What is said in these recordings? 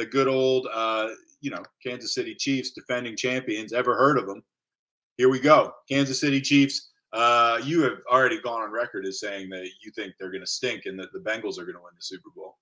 the good old, Kansas City Chiefs, defending champions. Ever heard of them? Here we go. Kansas City Chiefs. You have already gone on record as saying that you think they're going to stink and that the Bengals are going to win the Super Bowl.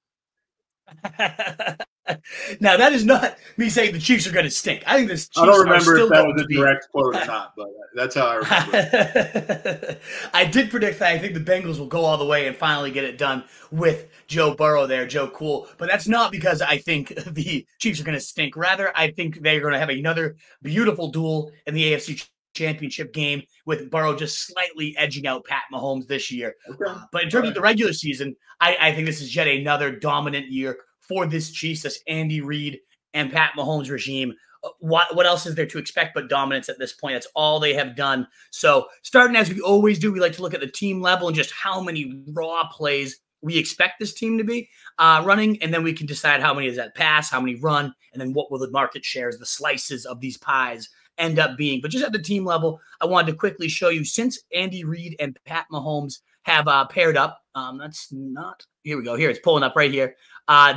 Now, that is not me saying the Chiefs are going to stink. I think the Chiefs I don't remember if that was a direct quote or not, but that's how I remember it. I did predict that I think the Bengals will go all the way and finally get it done with Joe Burrow there, Joe Cool. But that's not because I think the Chiefs are going to stink. Rather, I think they're going to have another beautiful duel in the AFC Championship game with Burrow just slightly edging out Pat Mahomes this year. Okay. But in terms of the regular season, I think this is yet another dominant year for this Chiefs, this Andy Reid and Pat Mahomes regime. What else is there to expect but dominance at this point? That's all they have done. So starting as we always do, we like to look at the team level and just how many raw plays we expect this team to be running, and then we can decide how many is that pass, how many run, and then what will the market shares, the slices of these pies end up being. But just at the team level, I wanted to quickly show you, since Andy Reid and Pat Mahomes have paired up, that's not, here we go, here, it's pulling up right here.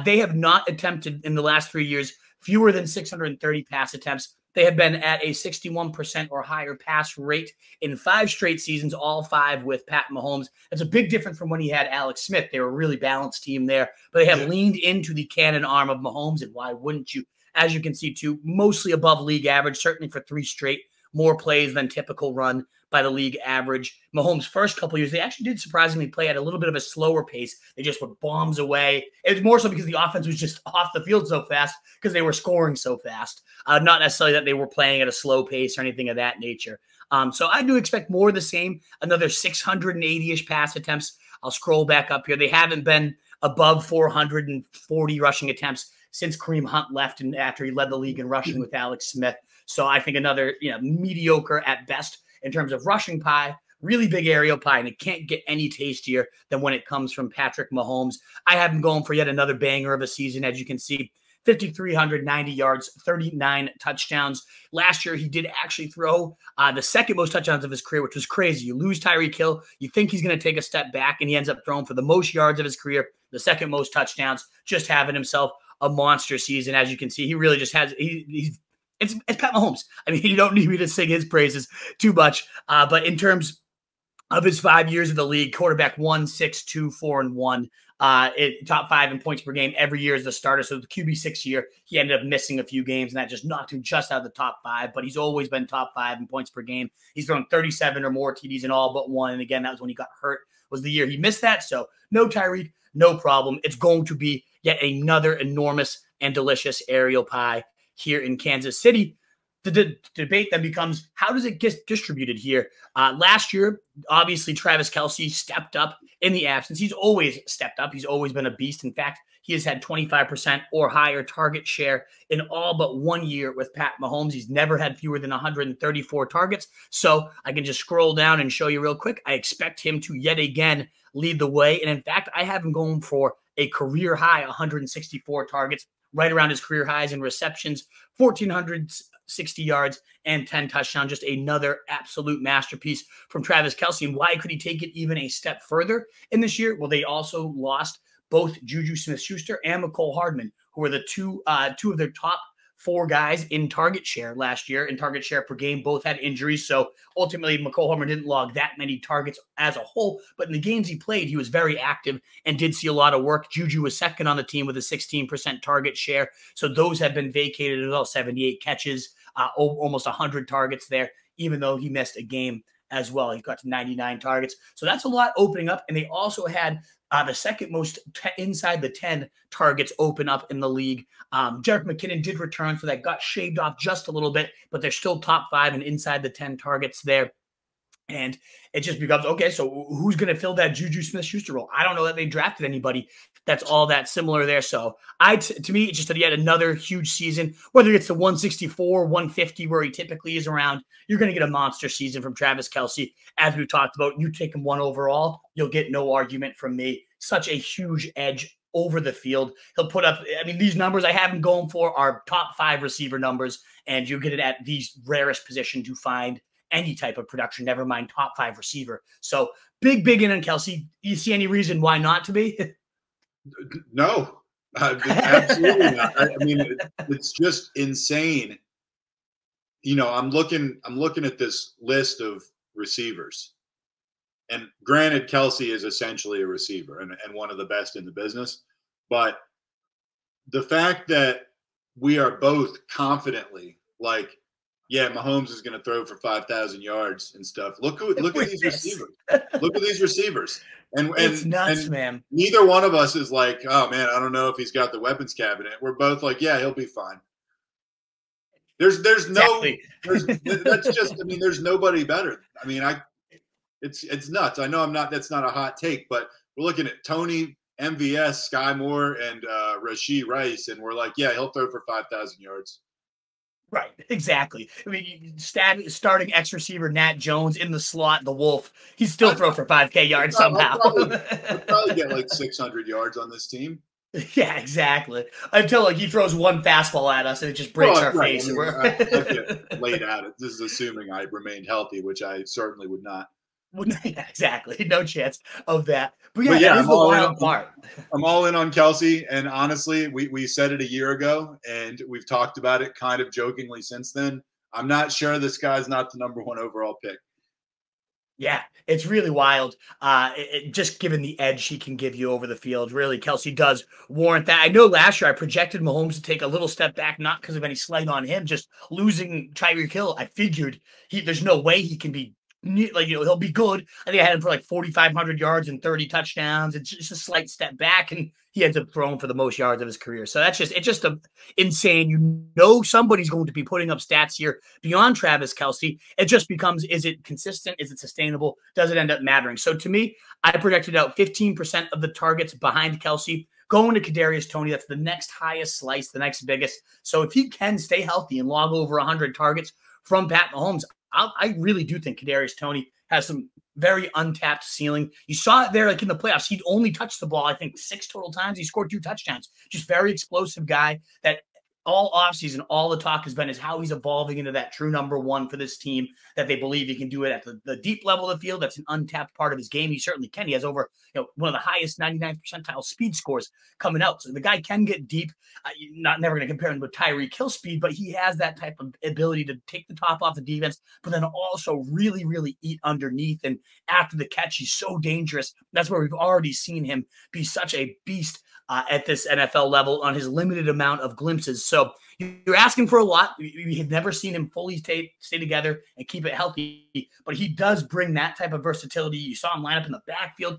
They have not attempted in the last 3 years fewer than 630 pass attempts. They have been at a 61% or higher pass rate in 5 straight seasons, all 5 with Pat Mahomes. That's a big difference from when he had Alex Smith. They were a really balanced team there, but they have leaned into the cannon arm of Mahomes, and why wouldn't you? As you can see, too, mostly above league average, certainly for 3 straight, more plays than typical run by the league average. Mahomes' first couple years, they actually did surprisingly play at a little bit of a slower pace. They just would bombs away. It was more so because the offense was just off the field so fast because they were scoring so fast. Not necessarily that they were playing at a slow pace or anything of that nature. So I do expect more of the same, another 680-ish pass attempts. I'll scroll back up here. They haven't been above 440 rushing attempts since Kareem Hunt left and after he led the league in rushing with Alex Smith. So I think another mediocre at best in terms of rushing pie, really big aerial pie, and it can't get any tastier than when it comes from Patrick Mahomes. I have him going for yet another banger of a season, as you can see. 5,390 yards, 39 touchdowns. Last year, he did actually throw the second most touchdowns of his career, which was crazy. You lose Tyreek Hill, you think he's going to take a step back, and he ends up throwing for the most yards of his career, the second most touchdowns, just having himself a monster season. As you can see, he really just has it's Pat Mahomes. I mean, you don't need me to sing his praises too much. But in terms of his 5 years of the league, quarterback 1, 6, 2, 4, and 1. Top 5 in points per game every year as the starter. So the QB6 year, he ended up missing a few games, and that just knocked him just out of the top 5. But he's always been top 5 in points per game. He's thrown 37 or more TDs in all but one. And again, that was when he got hurt, was the year he missed that. So no Tyreek, no problem. It's going to be yet another enormous and delicious aerial pie here in Kansas City. The debate then becomes, how does it get distributed here? Last year, obviously, Travis Kelce stepped up in the absence. He's always stepped up. He's always been a beast. In fact, he has had 25% or higher target share in all but 1 year with Pat Mahomes. He's never had fewer than 134 targets. So I can just scroll down and show you real quick. I expect him to yet again lead the way. And in fact, I have him going for a career high 164 targets, right around his career highs in receptions, 1,460 yards and 10 touchdowns. Just another absolute masterpiece from Travis Kelce. And why could he take it even a step further in this year? Well, they also lost both Juju Smith-Schuster and McCole Hardman, who were the two of their top 4 guys in target share last year, in target share per game. Both had injuries. So ultimately, McCole Hardman didn't log that many targets as a whole. But in the games he played, he was very active and did see a lot of work. Juju was second on the team with a 16% target share. So those have been vacated as well. 78 catches, almost 100 targets there, even though he missed a game as well. He got to 99 targets. So that's a lot opening up. And they also had the second most inside the 10 targets open up in the league. Jerick McKinnon did return, so that got shaved off just a little bit, but they're still top 5 and inside the 10 targets there. And it just becomes, okay, so who's going to fill that Juju Smith-Schuster role? I don't know that they drafted anybody that's all that similar there. So to me, it's just yet another huge season. Whether it's the 164, 150 where he typically is around, you're going to get a monster season from Travis Kelce. As we've talked about, you take him 1 overall, you'll get no argument from me. Such a huge edge over the field. He'll put up, I mean, these numbers I have him going for are top 5 receiver numbers, and you get it at the rarest position to find any type of production, never mind top 5 receiver. So big in on Kelce. You see any reason why not to be? No. Absolutely not. I mean, it's just insane. You know, I'm looking at this list of receivers, and granted, Kelce is essentially a receiver and one of the best in the business. But the fact that we are both confidently like, yeah, Mahomes is going to throw for 5,000 yards and stuff. Look at these receivers. Look at these receivers. And it's nuts, man. Neither one of us is like, oh man, I don't know if he's got the weapons cabinet. We're both like, yeah, he'll be fine. There's Exactly. That's just, I mean, there's nobody better. I mean, it's nuts. I know that's not a hot take, but we're looking at Toney, MVS, Skyy Moore, and Rashee Rice, and we're like, yeah, he'll throw for 5,000 yards. Right, exactly. I mean, starting X receiver Nat Jones in the slot, the Wolf, he'd still throw for 5K yards somehow. I'll probably get like 600 yards on this team. Yeah, exactly. Until like he throws one fastball at us and it just breaks our face. I mean, I get laid out. This is assuming I remained healthy, which I certainly would not. Yeah, exactly. No chance of that. But yeah, that is the wild part. I'm all in on Kelce. And honestly, we said it a year ago and we've talked about it kind of jokingly since then. I'm not sure this guy's not the #1 overall pick. Yeah, it's really wild. Just given the edge he can give you over the field, really, Kelce does warrant that. I know last year I projected Mahomes to take a little step back, not because of any slight on him, just losing Tyreek Hill. I figured there's no way he can be like, he'll be good. I think I had him for like 4,500 yards and 30 touchdowns. It's just a slight step back, and he ends up throwing for the most yards of his career. So it's just insane. You know, somebody's going to be putting up stats here beyond Travis Kelce. It just becomes, is it consistent? Is it sustainable? Does it end up mattering? So to me, I projected out 15% of the targets behind Kelce going to Kadarius Toney. That's the next highest slice, the next biggest. So if he can stay healthy and log over 100 targets from Pat Mahomes, I really do think Kadarius Toney has some very untapped ceiling. You saw it there, like in the playoffs. He'd only touched the ball, I think, 6 total times. He scored 2 touchdowns. Just very explosive guy that all offseason, all the talk has been is how he's evolving into that true #1 for this team, that they believe he can do it at the deep level of the field. That's an untapped part of his game. He certainly can. He has over one of the highest 99th percentile speed scores coming out. So the guy can get deep. Never going to compare him with Tyreek Hill speed, but he has that type of ability to take the top off the defense, but then also really, really eat underneath. And after the catch, he's so dangerous. That's where we've already seen him be such a beast at this NFL level on his limited amount of glimpses. So you're asking for a lot. We have never seen him fully stay together and keep it healthy, but he does bring that type of versatility. You saw him line up in the backfield.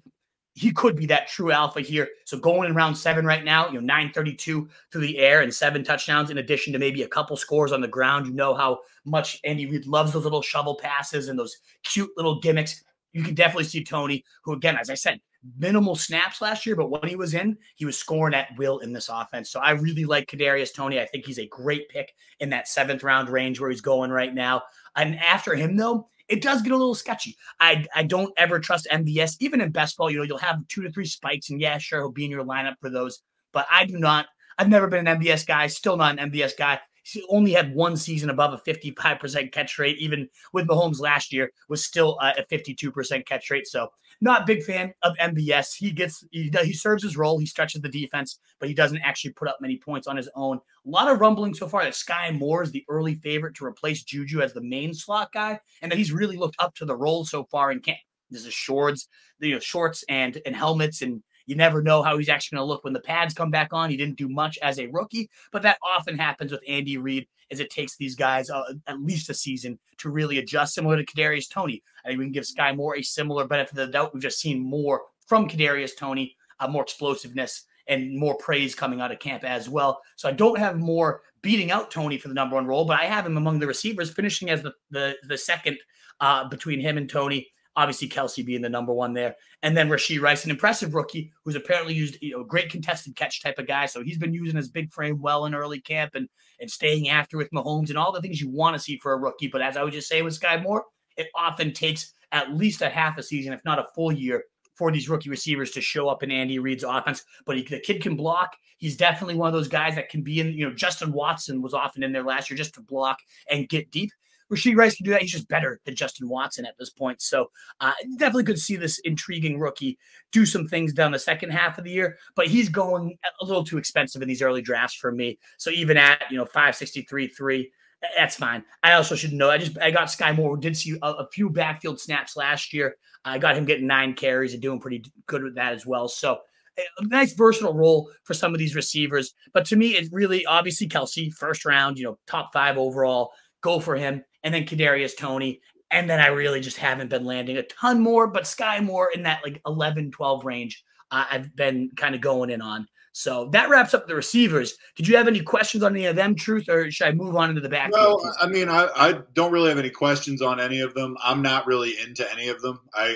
He could be that true alpha here. So going in round 7 right now, 932 through the air and 7 touchdowns in addition to maybe a couple scores on the ground. You know how much Andy Reid loves those little shovel passes and those cute little gimmicks. You can definitely see Toney, who, again, as I said, minimal snaps last year, but when he was in, he was scoring at will in this offense. So I really like Kadarius Toney. I think he's a great pick in that 7th round range where he's going right now. And after him, though, it does get a little sketchy. I don't ever trust MVS. Even in best ball, you'll have 2 to 3 spikes, and yeah, sure, he'll be in your lineup for those. But I do not. I've never been an MVS guy, still not an MVS guy. He only had 1 season above a 55% catch rate. Even with Mahomes last year, was still a 52% catch rate. So not a big fan of MVS. He serves his role. He stretches the defense, but he doesn't actually put up many points on his own. A lot of rumbling so far that Skyy Moore is the early favorite to replace Juju as the main slot guy, and that he's really looked up to the role so far in camp. This is shorts and helmets, and you never know how he's actually going to look when the pads come back on. He didn't do much as a rookie, but that often happens with Andy Reid, as it takes these guys at least a season to really adjust, similar to Kadarius Toney. I think we can give Skyy Moore a similar benefit of the doubt. We've just seen more from Kadarius Toney, more explosiveness and more praise coming out of camp as well. So I don't have more beating out Toney for the #1 role, but I have him among the receivers, finishing as the second between him and Toney. Obviously, Kelce being the #1 there. And then Rashee Rice, an impressive rookie who's apparently used, great contested catch type of guy. So he's been using his big frame well in early camp and staying after with Mahomes and all the things you want to see for a rookie. But as I would just say with Skyy Moore, it often takes at least a half a season, if not a full year, for these rookie receivers to show up in Andy Reid's offense. But the kid can block. He's definitely one of those guys that can be in, Justin Watson was often in there last year just to block and get deep. Rashee Rice can do that. He's just better than Justin Watson at this point. So definitely could see this intriguing rookie do some things down the second half of the year, but he's going a little too expensive in these early drafts for me. So even at, 563.3, that's fine. I also should know, I got Skyy Moore, who did see a few backfield snaps last year. I got him getting 9 carries and doing pretty good with that as well. So a nice versatile role for some of these receivers. But to me, it's really obviously Kelce, first round, top 5 overall. Go for him. And then Kadarius Toney. And then I really just haven't been landing a ton more, but Skyy Moore in that 11, 12 range, I've been kind of going in on. So that wraps up the receivers. Did you have any questions on any of them, Truth, or should I move on into the backfield? No, I mean, I don't really have any questions on any of them. I'm not really into any of them. I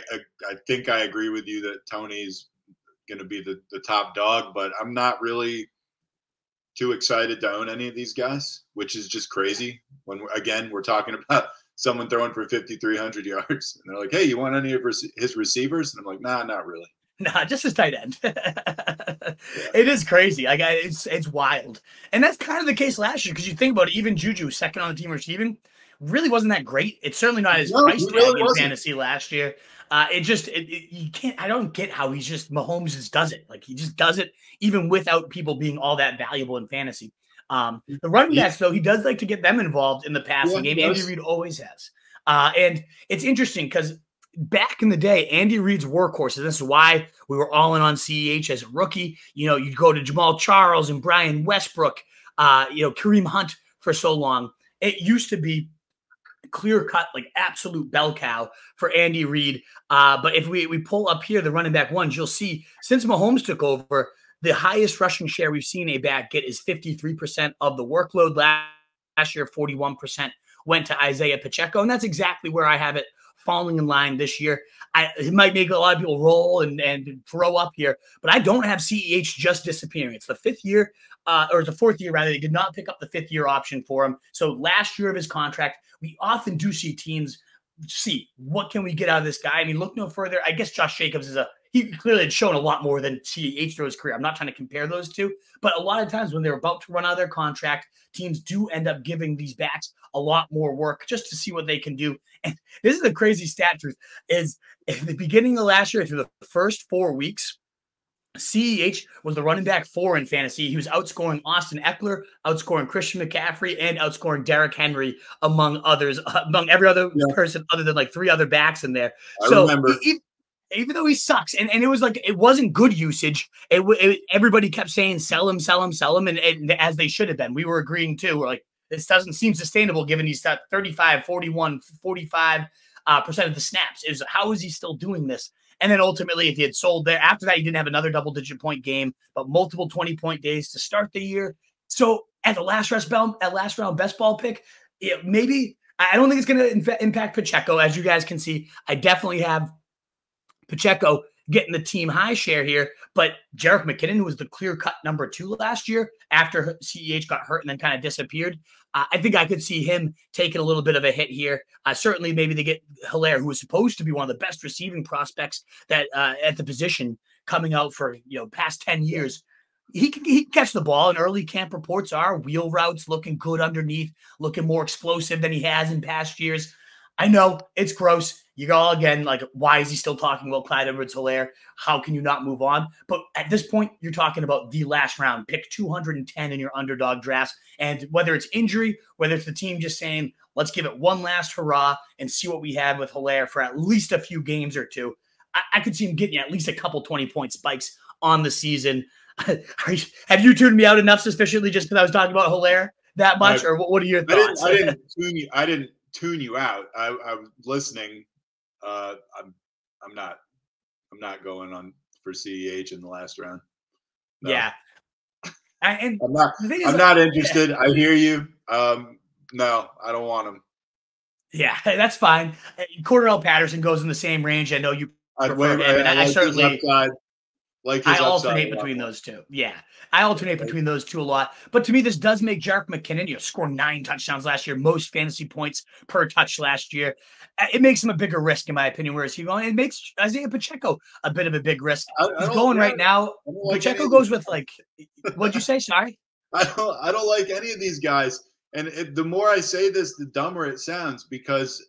think I agree with you that Tony's going to be the top dog, but I'm not really too excited to own any of these guys, which is just crazy. When we're talking about someone throwing for 5,300 yards, and they're like, "Hey, you want any of his receivers?" And I'm like, "Nah, not really." Nah, just his tight end. It is crazy. It's wild. And that's kind of the case last year, because you think about it, even Juju, second on the team receiving, really wasn't that great. It's certainly not his price tag really in fantasy last year. You can't, I don't get how Mahomes just does it. He just does it even without people being all that valuable in fantasy. The running backs, though, he does like to get them involved in the passing game. Andy Reid always has. And it's interesting because back in the day, Andy Reid's workhorses, this is why we were all in on CEH as a rookie. You'd go to Jamal Charles and Brian Westbrook, Kareem Hunt for so long. It used to be clear cut, absolute bell cow for Andy Reid. But if we pull up here the running back ones, you'll see since Mahomes took over, the highest rushing share we've seen a back get is 53% of the workload. Last year, 41% went to Isaiah Pacheco, and that's exactly where I have it falling in line this year. It might make a lot of people roll and throw up here, but I don't have CEH just disappearing. It's the 5th year, or the 4th year rather. They did not pick up the 5th year option for him. So last year of his contract, we often do see teams see what can we get out of this guy. I mean, look no further. I guess Josh Jacobs he clearly had shown a lot more than CEH throughout his career. I'm not trying to compare those two, but a lot of times when they're about to run out of their contract, teams do end up giving these backs a lot more work just to see what they can do. And this is the crazy stat, Truth, is at the beginning of last year through the first 4 weeks, CEH was the running back 4 in fantasy. He was outscoring Austin Eckler, outscoring Christian McCaffrey, and outscoring Derrick Henry, among others, among every other person other than 3 other backs in there. I remember. Even though he sucks, and it was it wasn't good usage. Everybody kept saying sell him, and as they should have been. We were agreeing too. We're like, this doesn't seem sustainable given he's at 35, 41, 45% of the snaps. How is he still doing this? And then ultimately, if he had sold there, after that, he didn't have another double-digit point game, but multiple 20-point days to start the year. So at the last round best ball pick, maybe I don't think it's going to impact Pacheco. As you guys can see, I definitely have Pacheco getting the team high share here, but Jerick McKinnon, who was the clear-cut number 2 last year after CEH got hurt and then kind of disappeared, I think I could see him taking a little bit of a hit here. Certainly, maybe they get Helaire, who was supposed to be one of the best receiving prospects that at the position coming out for past 10 years. He can catch the ball, and early camp reports are wheel routes looking good underneath, looking more explosive than he has in past years. I know it's gross. You go again, why is he still talking about Clyde Edwards-Helaire? How can you not move on? But at this point, you're talking about the last round, pick 210 in your underdog drafts. And whether it's injury, whether it's the team just saying, let's give it one last hurrah and see what we have with Helaire for at least a few games or two, I could see him getting at least a couple 20-point spikes on the season. Have you tuned me out enough suspiciously just because I was talking about Helaire that much? Or what are your thoughts? I didn't tune you out. I was listening. I'm not going on for CEH in the last round. No. Yeah. I'm not interested. I hear you. No, I don't want him. Yeah, that's fine. Cordarrelle Patterson goes in the same range. I know you prefer him, and I certainly I alternate between those two. Yeah, I alternate between those two a lot. But to me, this does make Jerick McKinnon, score 9 touchdowns last year, most fantasy points per touch last year. It makes him a bigger risk, in my opinion. Whereas he going, it makes Isaiah Pacheco a bit of a big risk. He's going right now. Pacheco goes with what'd you say? Sorry, I don't like any of these guys. And the more I say this, the dumber it sounds, because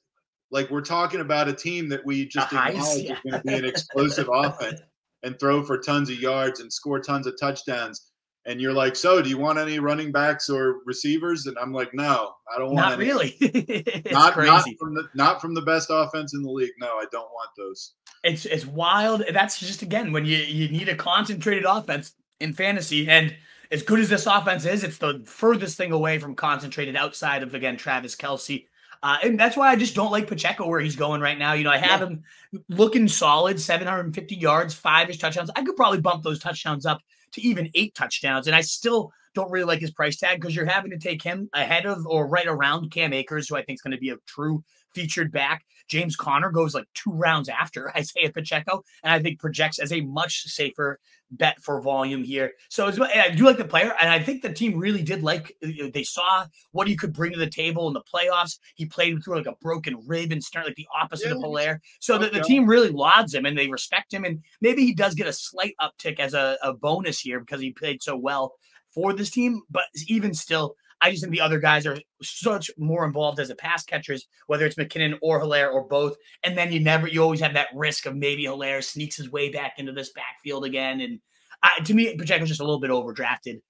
like we're talking about a team that we just acknowledge is going to be an explosive offense and throw for tons of yards and score tons of touchdowns. And you're like, so do you want any running backs or receivers? And I'm like, no, I don't want Not any. Really. It's crazy. Not from the best offense in the league. No, I don't want those. It's wild. That's just, again, when you need a concentrated offense in fantasy. And as good as this offense is, it's the furthest thing away from concentrated outside of, again, Travis Kelce. And that's why I just don't like Pacheco where he's going right now. I have him looking solid, 750 yards, 5-ish touchdowns. I could probably bump those touchdowns up to even 8 touchdowns. And I still don't really like his price tag, because you're having to take him ahead of or right around Cam Akers, who I think is going to be a true featured back. James Conner goes like 2 rounds after Isaiah Pacheco, and I think projects as a much safer bet for volume here. So I do like the player, and I think the team really did they saw what he could bring to the table in the playoffs. He played through like a broken rib and started like the opposite of Helaire. So the team really lauds him and they respect him, and maybe he does get a slight uptick as a bonus here because he played so well for this team. But even still, I just think the other guys are such more involved as a pass catchers, whether it's McKinnon or Helaire or both. And then you always have that risk of maybe Helaire sneaks his way back into this backfield again. And to me, Pacheco's just a little bit overdrafted,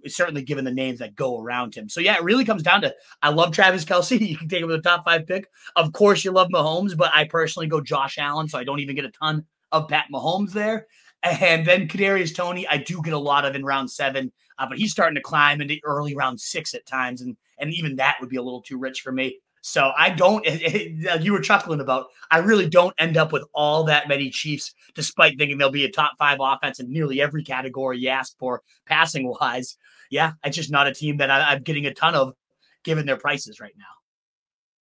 certainly given the names that go around him. So yeah, it really comes down to, I love Travis Kelce. You can take him with a top 5 pick. Of course, you love Mahomes, but I personally go Josh Allen, so I don't even get a ton of Pat Mahomes there. And then Kadarius Toney, I do get a lot of in round 7, but he's starting to climb into early round 6 at times, and even that would be a little too rich for me. So I don't, you were chuckling about, I really don't end up with all that many Chiefs, despite thinking they'll be a top 5 offense in nearly every category you ask for passing wise. Yeah, it's just not a team that I'm getting a ton of given their prices right now.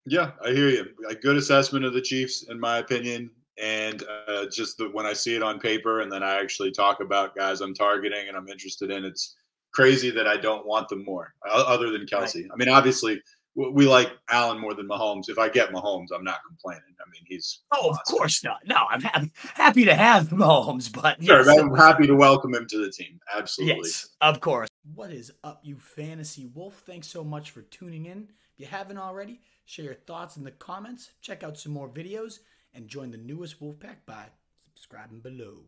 Yeah, I hear you. A good assessment of the Chiefs, in my opinion. And just when I see it on paper and then I actually talk about guys I'm targeting and I'm interested in, it's crazy that I don't want them more other than Kelce. Right. I mean, obviously, we like Allen more than Mahomes. If I get Mahomes, I'm not complaining. I mean, he's of course not. No, I'm happy to have Mahomes, but yes. Sure, I'm happy to welcome him to the team. Absolutely. Yes, of course. What is up, you fantasy wolf? Thanks so much for tuning in. If you haven't already, share your thoughts in the comments. Check out some more videos and join the newest Wolfpack by subscribing below.